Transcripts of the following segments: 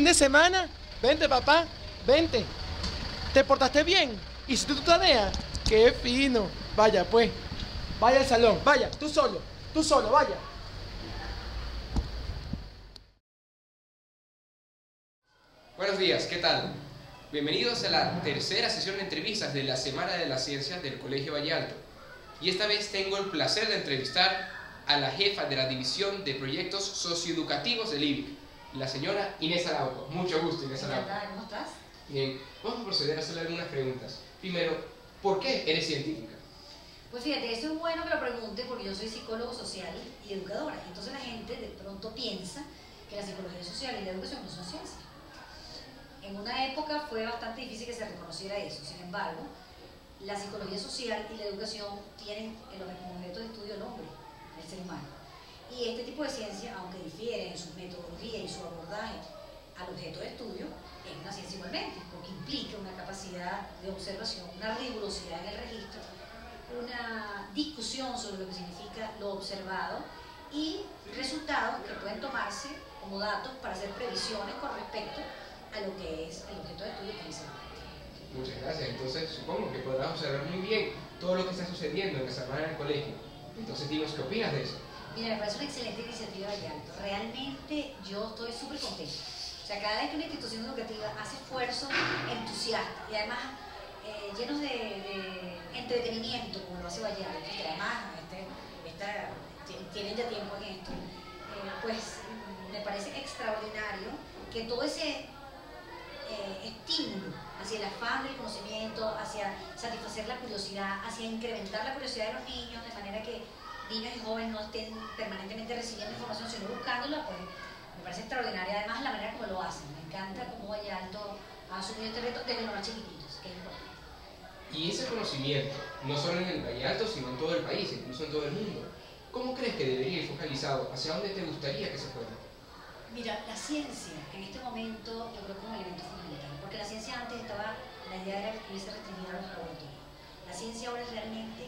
fin de semana? Vente, papá, vente. ¿Te portaste bien? ¿Hiciste tu tarea? ¡Qué fino! Vaya, pues. Vaya al salón, vaya, tú solo, vaya. Buenos días, ¿qué tal? Bienvenidos a la tercera sesión de entrevistas de la Semana de las Ciencias del Colegio Valle Alto. Y esta vez tengo el placer de entrevistar a la jefa de la División de Proyectos Socioeducativos del IBIC, la señora Inés Araujo. Mucho gusto, Inés Araujo. ¿Cómo estás? Bien, vamos a proceder a hacerle algunas preguntas. Primero, ¿por qué eres científica? Pues fíjate, eso es bueno que lo pregunte porque yo soy psicólogo social y educadora. Entonces la gente de pronto piensa que la psicología social y la educación no son ciencias. En una época fue bastante difícil que se reconociera eso. Sin embargo, la psicología social y la educación tienen como objeto de estudio el hombre, el ser humano. Y este tipo de ciencia, aunque difiere en su metodología y su abordaje al objeto de estudio, es una ciencia igualmente, porque implica una capacidad de observación, una rigurosidad en el registro, una discusión sobre lo que significa lo observado y resultados que pueden tomarse como datos para hacer previsiones con respecto a lo que es el objeto de estudio que es el ser humano. Muchas gracias. Entonces, supongo que podrás observar muy bien todo lo que está sucediendo en la semana del colegio. Entonces, dinos, ¿qué opinas de eso? Mira, me parece una excelente iniciativa de Valle Alto. Realmente yo estoy súper contenta. O sea, cada vez que una institución educativa hace esfuerzos entusiastas y además llenos de entretenimiento, como lo hace Valle Alto, que además tienen ya tiempo en esto, pues me parece extraordinario que todo ese estímulo hacia el afán del conocimiento, hacia satisfacer la curiosidad, hacia incrementar la curiosidad de los niños, de manera que niños y jóvenes no estén permanentemente recibiendo información, sino buscándola, pues me parece extraordinaria. Además, la manera como lo hacen. Me encanta cómo Valle Alto ha asumido este reto desde los más chiquititos, que es importante. Y ese conocimiento, no solo en el Valle Alto, sino en todo el país, incluso en todo el mundo, ¿cómo crees que debería ir focalizado? ¿Hacia dónde te gustaría que se fuera? Mira, la ciencia en este momento yo creo que es un elemento fundamental, porque la ciencia antes la idea era que estuviese restringida a los laboratorios. La ciencia ahora realmente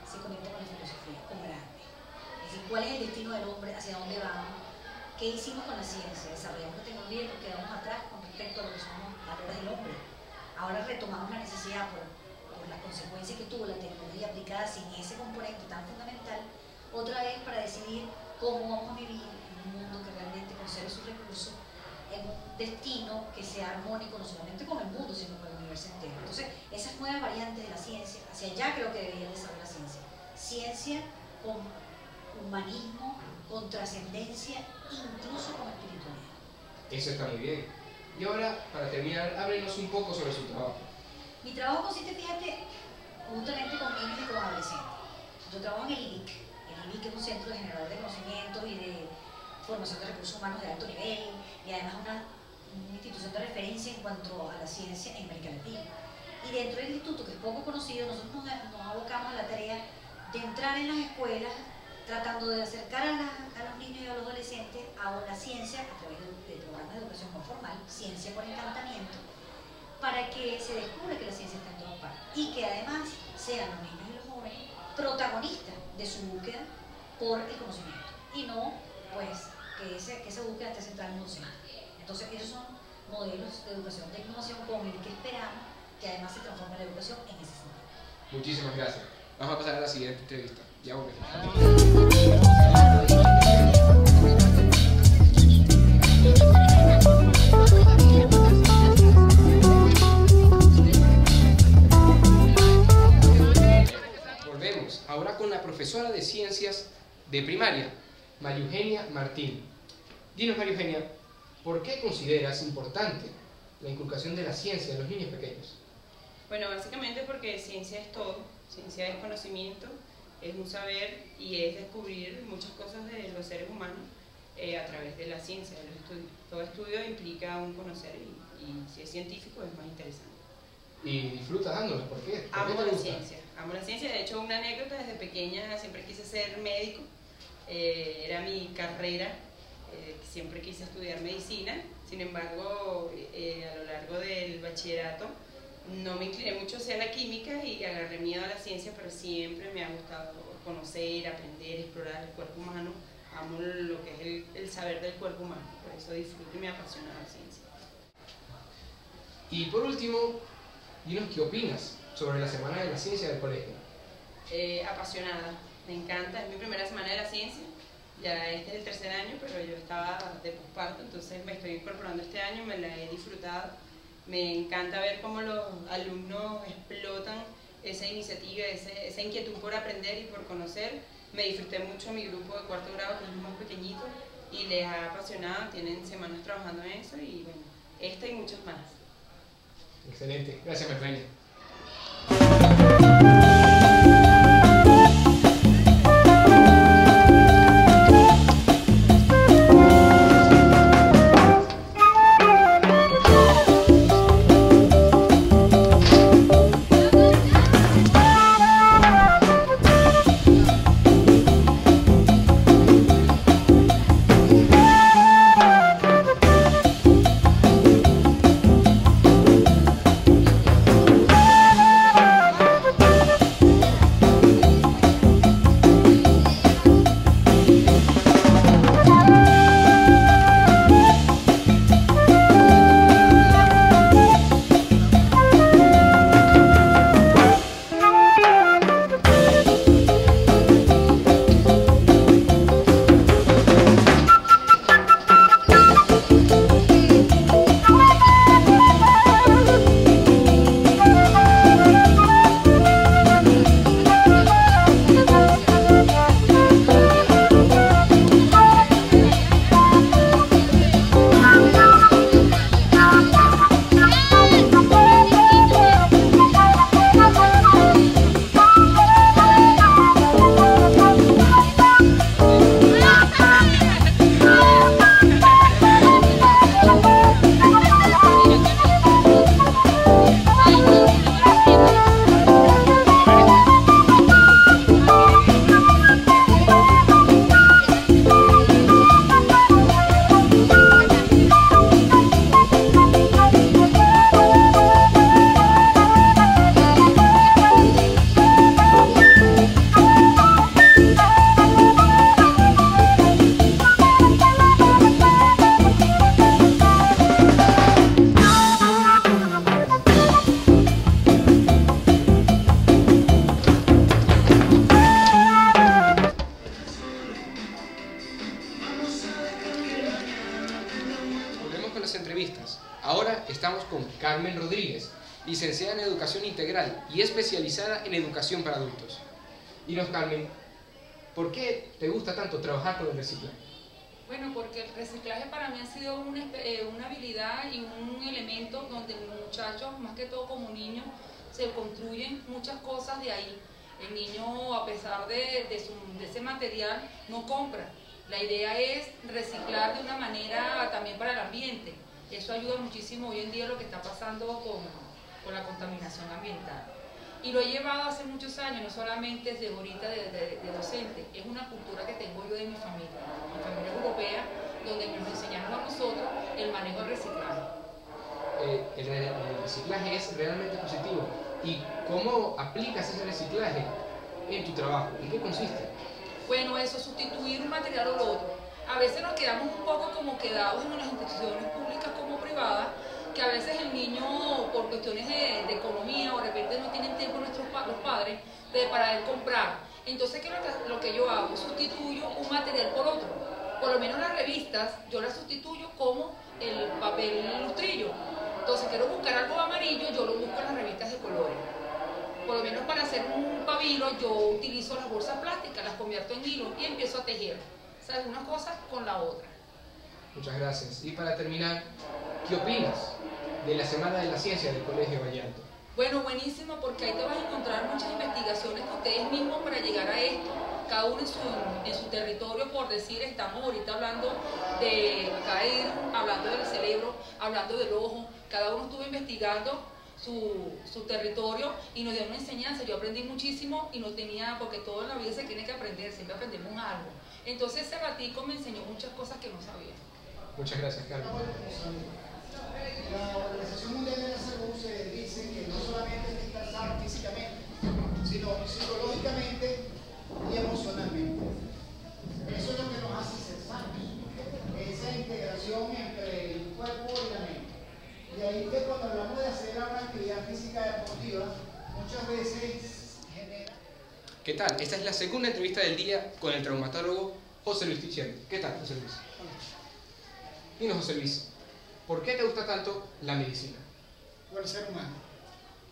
se conecta con la filosofía, como era antes. Es decir, ¿cuál es el destino del hombre? ¿Hacia dónde vamos? ¿Qué hicimos con la ciencia? Desarrollamos la tecnología y nos quedamos atrás con respecto a lo que son los valores del hombre. Ahora retomamos la necesidad por las consecuencias que tuvo la tecnología aplicada sin ese componente tan fundamental, otra vez para decidir cómo vamos a vivir en un mundo que realmente conserve sus recursos, en un destino que sea armónico no solamente con el mundo, sino con el universo entero. Entonces, esas nuevas variantes de la ciencia, hacia allá creo que debería desarrollar la ciencia. Ciencia con humanismo, con trascendencia, incluso con espiritualidad. Eso está muy bien. Y ahora, para terminar, háblenos un poco sobre su trabajo. Mi trabajo consiste, fíjate, justamente con niños y con adolescentes. Yo trabajo en el IBIC. El IBIC es un centro de generador de conocimientos y de formación de recursos humanos de alto nivel y además una institución de referencia en cuanto a la ciencia en América Latina. Y dentro del instituto, que es poco conocido, nosotros nos abocamos a la tarea de entrar en las escuelas tratando de acercar a los niños y a los adolescentes a la ciencia a través de programas de educación no formal, ciencia por encantamiento, para que se descubra que la ciencia está en todas partes y que además sean los niños y los jóvenes protagonistas de su búsqueda por el conocimiento y no pues que esa búsqueda esté centrada en un docente. Entonces esos son modelos de educación de innovación con el que esperamos que además se transforme la educación en ese sentido. Muchísimas gracias. Vamos a pasar a la siguiente entrevista. Ya volvemos. Volvemos ahora con la profesora de ciencias de primaria, María Eugenia Martín. Dinos, María Eugenia, ¿por qué consideras importante la inculcación de la ciencia en los niños pequeños? Bueno, básicamente porque ciencia es todo, ciencia es conocimiento, es un saber y es descubrir muchas cosas de los seres humanos a través de la ciencia, de los estudios. Todo estudio implica un conocer y si es científico es más interesante. ¿Y disfrutas dándolos? ¿Por qué? Amo la ciencia, de hecho una anécdota, desde pequeña siempre quise ser médico, era mi carrera, siempre quise estudiar medicina, sin embargo a lo largo del bachillerato no me incliné mucho hacia la química y agarré miedo a la ciencia, pero siempre me ha gustado conocer, aprender, explorar el cuerpo humano amo lo que es el saber del cuerpo humano, por eso disfruto y me apasiona la ciencia. Y por último, dinos qué opinas sobre la Semana de la Ciencia del colegio. Apasionada, me encanta, es mi primera Semana de la Ciencia, ya este es el tercer año, pero yo estaba de posparto, entonces me estoy incorporando este año, me la he disfrutado, me encanta ver cómo los alumnos explotan esa iniciativa, esa inquietud por aprender y por conocer. Me disfruté mucho mi grupo de cuarto grado, que es el más pequeñito, y les ha apasionado, tienen semanas trabajando en eso y bueno, esta y muchas más. Excelente, gracias Merveña. Entrevistas. Ahora estamos con Carmen Rodríguez, licenciada en Educación Integral y especializada en Educación para Adultos. Dinos, Carmen, ¿por qué te gusta tanto trabajar con el reciclaje? Bueno, porque el reciclaje para mí ha sido una habilidad y un elemento donde los muchachos, más que todo como niños, se construyen muchas cosas de ahí. El niño, a pesar de ese material, no compra. La idea es reciclar de una manera también para el ambiente. Eso ayuda muchísimo hoy en día lo que está pasando con la contaminación ambiental. Y lo he llevado hace muchos años, no solamente desde ahorita de docente, es una cultura que tengo yo de mi familia europea, donde nos enseñaron a nosotros el manejo del reciclaje. El reciclaje es realmente positivo. ¿Y cómo aplicas ese reciclaje en tu trabajo? ¿En qué consiste? Bueno, eso, sustituir un material o lo otro. A veces nos quedamos un poco como quedados en las instituciones públicas como privadas, que a veces el niño, por cuestiones de economía o de repente no tienen tiempo los padres para él comprar. Entonces, ¿qué es lo que yo hago? Sustituyo un material por otro. Por lo menos las revistas, yo las sustituyo como el papel lustrillo. Entonces, quiero buscar algo amarillo, yo lo busco en las revistas de colores. Por lo menos para hacer un pabilo, yo utilizo las bolsas plásticas, las convierto en hilo y empiezo a tejer. ¿Sabes? Una cosa con la otra. Muchas gracias. Y para terminar, ¿qué opinas de la Semana de la Ciencia del Colegio Valle Alto? Bueno, buenísimo, porque ahí te vas a encontrar muchas investigaciones que ustedes mismos para llegar a esto, cada uno en su territorio, por decir, estamos ahorita hablando hablando del cerebro, hablando del ojo, cada uno estuvo investigando su territorio y nos dio una enseñanza. Yo aprendí muchísimo y no tenía, porque todo en la vida se tiene que aprender, siempre aprendemos algo. Entonces ese ratico me enseñó muchas cosas que no sabía. Muchas gracias, Carmen. La Organización Mundial de la Salud se dice que no solamente hay que estar sano físicamente, sino psicológicamente y emocionalmente. Eso es lo que nos hace ahí que cuando hablamos de hacer una actividad física deportiva, muchas veces genera... ¿Qué tal? Esta es la segunda entrevista del día con el traumatólogo José Luis Tichelli. ¿Qué tal, José Luis? Dinos, José Luis, ¿por qué te gusta tanto la medicina? Por el ser humano.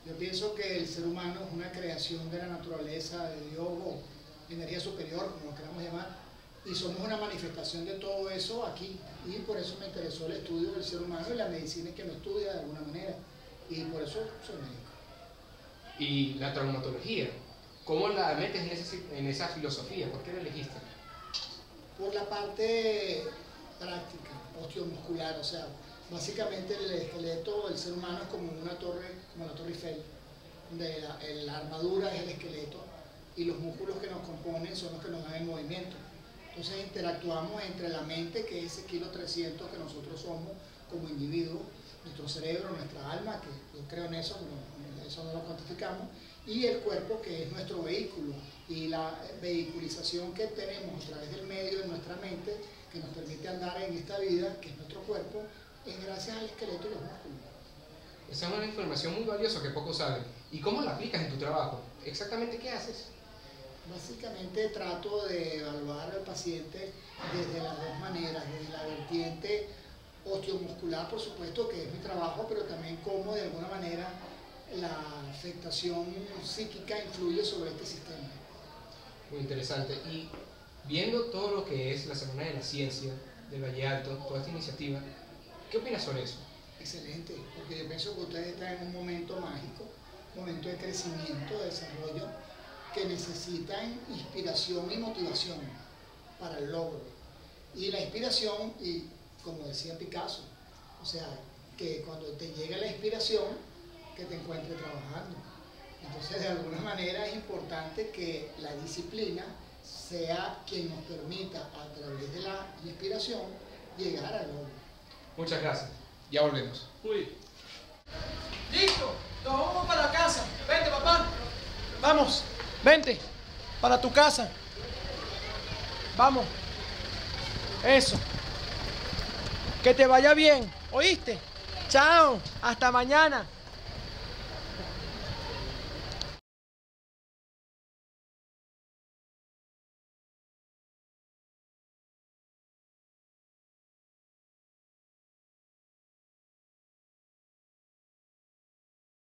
Yo pienso que el ser humano es una creación de la naturaleza, de Dios o energía superior, como lo queramos llamar, y somos una manifestación de todo eso aquí. Y por eso me interesó el estudio del ser humano y la medicina que lo estudia de alguna manera. Y por eso soy médico. Y la traumatología, ¿cómo la metes en esa filosofía? ¿Por qué la elegiste? Por la parte práctica, osteomuscular, o sea, básicamente el esqueleto del ser humano es como una torre, como la Torre Eiffel, donde la armadura es el esqueleto y los músculos que nos componen son los que nos dan el movimiento. Entonces interactuamos entre la mente, que es ese kilo 300 que nosotros somos como individuos, nuestro cerebro, nuestra alma, que yo creo en eso, pero eso no lo cuantificamos, y el cuerpo, que es nuestro vehículo, y la vehiculización que tenemos a través del medio de nuestra mente, que nos permite andar en esta vida, que es nuestro cuerpo, es gracias al esqueleto y los músculos. Esa es una información muy valiosa que pocos saben. ¿Y cómo la aplicas en tu trabajo? ¿Exactamente qué haces? Básicamente trato de evaluar al paciente desde las dos maneras, desde la vertiente osteomuscular, por supuesto, que es mi trabajo, pero también cómo de alguna manera la afectación psíquica influye sobre este sistema. Muy interesante. Y viendo todo lo que es la Semana de la Ciencia del Valle Alto, toda esta iniciativa, ¿qué opinas sobre eso? Excelente, porque yo pienso que ustedes están en un momento mágico, un momento de crecimiento, de desarrollo, que necesitan inspiración y motivación para el logro. Y la inspiración, y como decía Picasso, o sea, que cuando te llegue la inspiración, que te encuentres trabajando. Entonces, de alguna manera es importante que la disciplina sea quien nos permita, a través de la inspiración, llegar al logro. Muchas gracias. Ya volvemos. Uy. ¡Listo! Nos vamos para la casa. Vente, papá. Vamos, vente. Para tu casa. Vamos. Eso. Que te vaya bien. ¿Oíste? Chao. Hasta mañana.